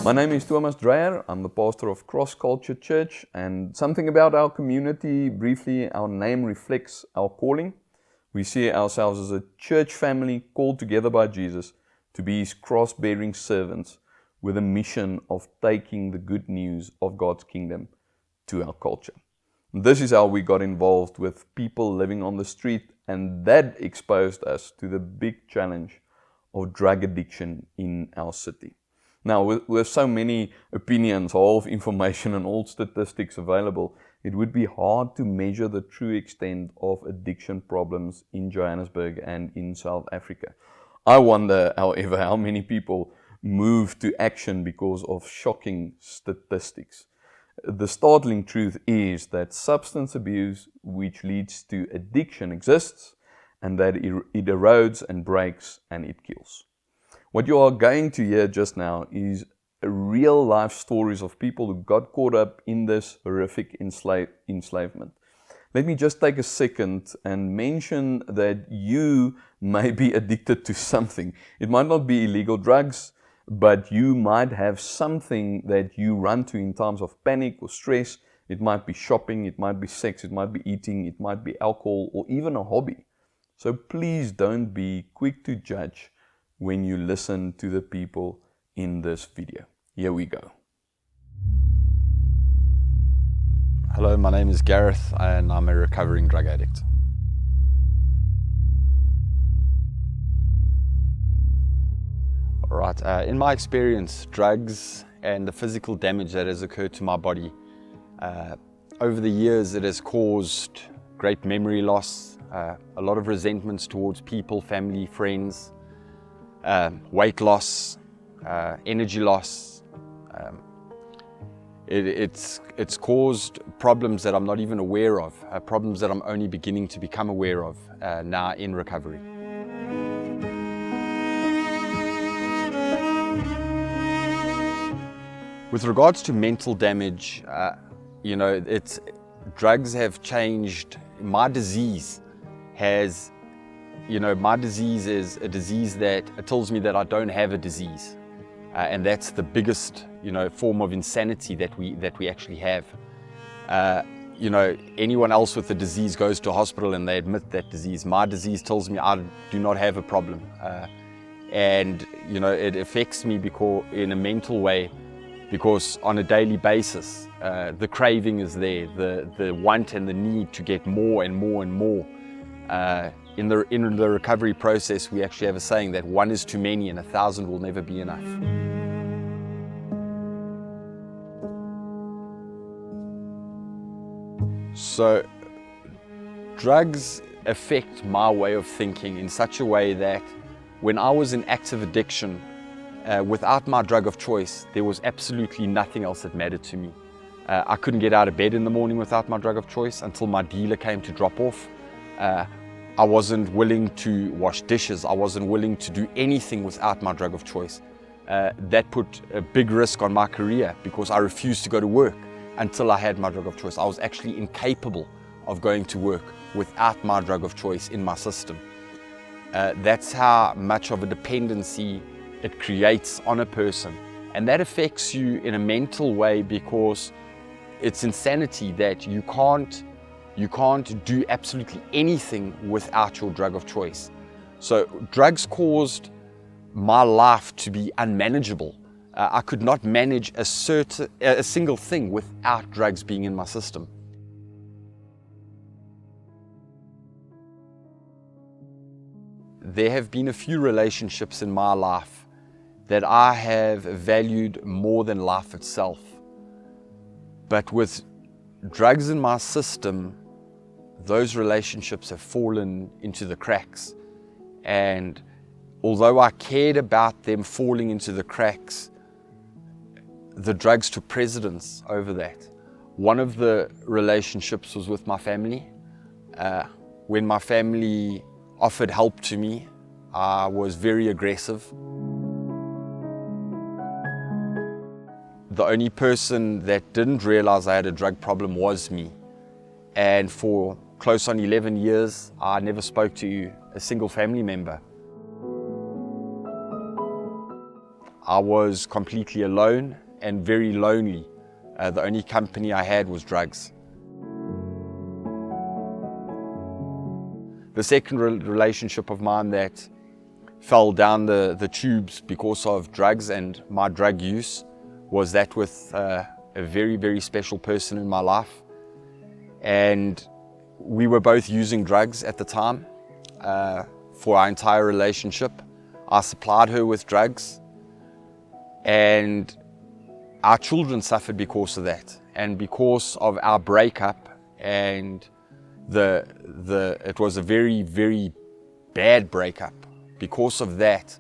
My name is Thomas Dreyer. I'm the pastor of Cross Culture Church, and something about our community, briefly, our name reflects our calling. We see ourselves as a church family called together by Jesus to be His cross-bearing servants with a mission of taking the good news of God's kingdom to our culture. This is how we got involved with people living on the street, and that exposed us to the big challenge of drug addiction in our city. Now, with so many opinions, all of information and all statistics available, it would be hard to measure the true extent of addiction problems in Johannesburg and in South Africa. I wonder, however, how many people move to action because of shocking statistics. The startling truth is that substance abuse, which leads to addiction, exists, and that it erodes and breaks and it kills. What you are going to hear just now is real life stories of people who got caught up in this horrific enslavement. Let me just take a second and mention that you may be addicted to something. It might not be illegal drugs, but you might have something that you run to in times of panic or stress. It might be shopping, it might be sex, it might be eating, it might be alcohol, or even a hobby. So please don't be quick to judge when you listen to the people in this video. Here we go. Hello, my name is Gareth and I'm a recovering drug addict. Alright, in my experience, drugs and the physical damage that has occurred to my body, over the years it has caused great memory loss, a lot of resentments towards people, family, friends, weight loss, energy loss. It's caused problems that I'm not even aware of, problems that I'm only beginning to become aware of now in recovery. With regards to mental damage, drugs have changed. My disease is a disease that it tells me that I don't have a disease. And that's the biggest, form of insanity that we actually have. Anyone else with a disease goes to a hospital and they admit that disease. My disease tells me I do not have a problem. And it affects me in a mental way, because on a daily basis, the craving is there, the want and the need to get more and more and more. In the recovery process, we actually have a saying that 1 is too many and 1,000 will never be enough. So, drugs affect my way of thinking in such a way that when I was in active addiction, without my drug of choice, there was absolutely nothing else that mattered to me. I couldn't get out of bed in the morning without my drug of choice until my dealer came to drop off. I wasn't willing to wash dishes. I wasn't willing to do anything without my drug of choice. That put a big risk on my career because I refused to go to work until I had my drug of choice. I was actually incapable of going to work without my drug of choice in my system. That's how much of a dependency it creates on a person. And that affects you in a mental way because it's insanity that you can't do absolutely anything without your drug of choice. So drugs caused my life to be unmanageable. I could not manage a single thing without drugs being in my system. There have been a few relationships in my life that I have valued more than life itself. But with drugs in my system, those relationships have fallen into the cracks. And although I cared about them falling into the cracks, the drugs took precedence over that. One of the relationships was with my family. When my family offered help to me, I was very aggressive. The only person that didn't realize I had a drug problem was me. And for close on 11 years, I never spoke to a single family member. I was completely alone and very lonely. The only company I had was drugs. The second relationship of mine that fell down the tubes because of drugs and my drug use was that with a very, very special person in my life. And we were both using drugs at the time for our entire relationship. I supplied her with drugs, and our children suffered because of that. And because of our breakup, and it was a very, very bad breakup. Because of that,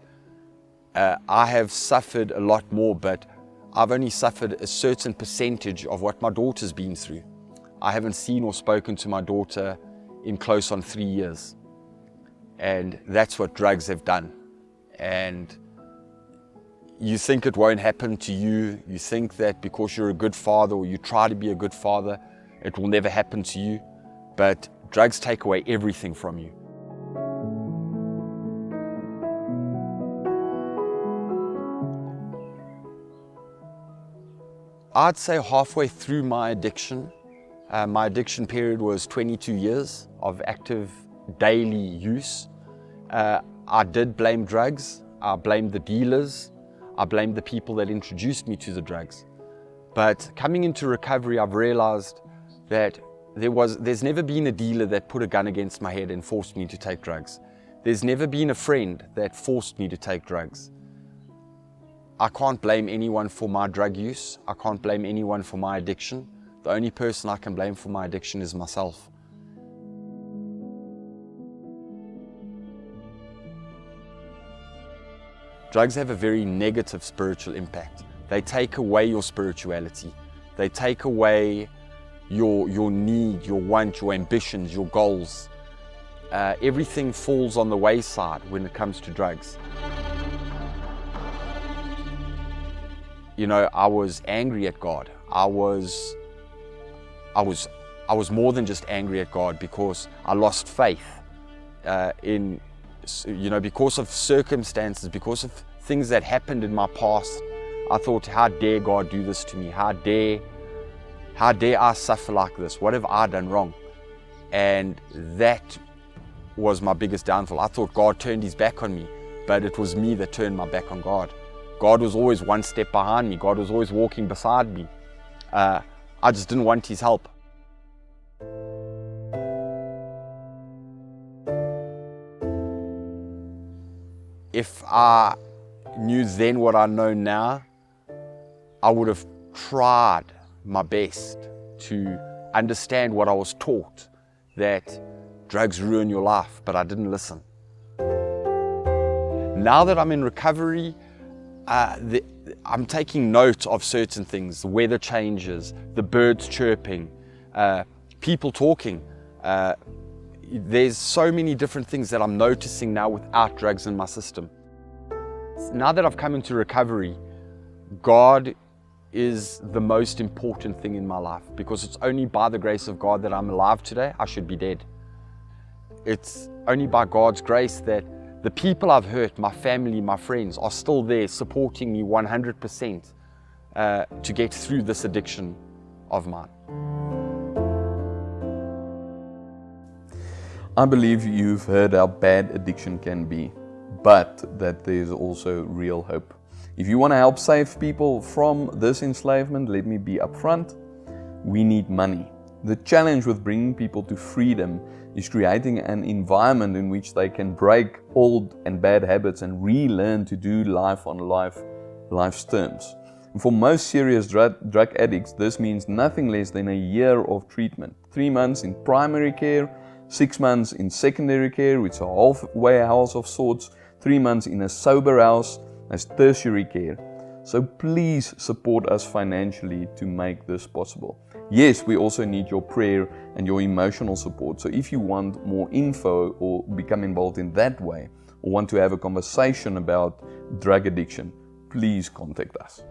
I have suffered a lot more, but I've only suffered a certain percentage of what my daughter's been through. I haven't seen or spoken to my daughter in close on 3 years. And that's what drugs have done. And you think it won't happen to you. You think that because you're a good father or you try to be a good father, it will never happen to you. But drugs take away everything from you. I'd say halfway through my addiction period was 22 years of active daily use. I did blame drugs. I blamed the dealers. I blamed the people that introduced me to the drugs. But coming into recovery, I've realized that there's never been a dealer that put a gun against my head and forced me to take drugs. There's never been a friend that forced me to take drugs. I can't blame anyone for my drug use. I can't blame anyone for my addiction. The only person I can blame for my addiction is myself. Drugs have a very negative spiritual impact. They take away your spirituality. They take away your need, your want, your ambitions, your goals. Everything falls on the wayside when it comes to drugs. You know, I was angry at God. I was more than just angry at God because I lost faith because of circumstances, because of things that happened in my past. I thought, how dare God do this to me? How dare I suffer like this? What have I done wrong? And that was my biggest downfall. I thought God turned his back on me, but it was me that turned my back on God. God was always one step behind me. God was always walking beside me. I just didn't want his help. If I knew then what I know now, I would have tried my best to understand what I was taught, that drugs ruin your life, but I didn't listen. Now that I'm in recovery, I'm taking note of certain things, the weather changes, the birds chirping, people talking. There's so many different things that I'm noticing now without drugs in my system. Now that I've come into recovery, God is the most important thing in my life, because it's only by the grace of God that I'm alive today. I should be dead. It's only by God's grace that the people I've hurt, my family, my friends, are still there supporting me 100% to get through this addiction of mine. I believe you've heard how bad addiction can be, but that there's also real hope. If you want to help save people from this enslavement, let me be upfront. We need money. The challenge with bringing people to freedom is creating an environment in which they can break old and bad habits and relearn to do life on life's terms. And for most serious drug addicts, this means nothing less than a year of treatment. 3 months in primary care, 6 months in secondary care, which is a halfway house of sorts, 3 months in a sober house as tertiary care. So please support us financially to make this possible. Yes, we also need your prayer and your emotional support. So if you want more info or become involved in that way, or want to have a conversation about drug addiction, please contact us.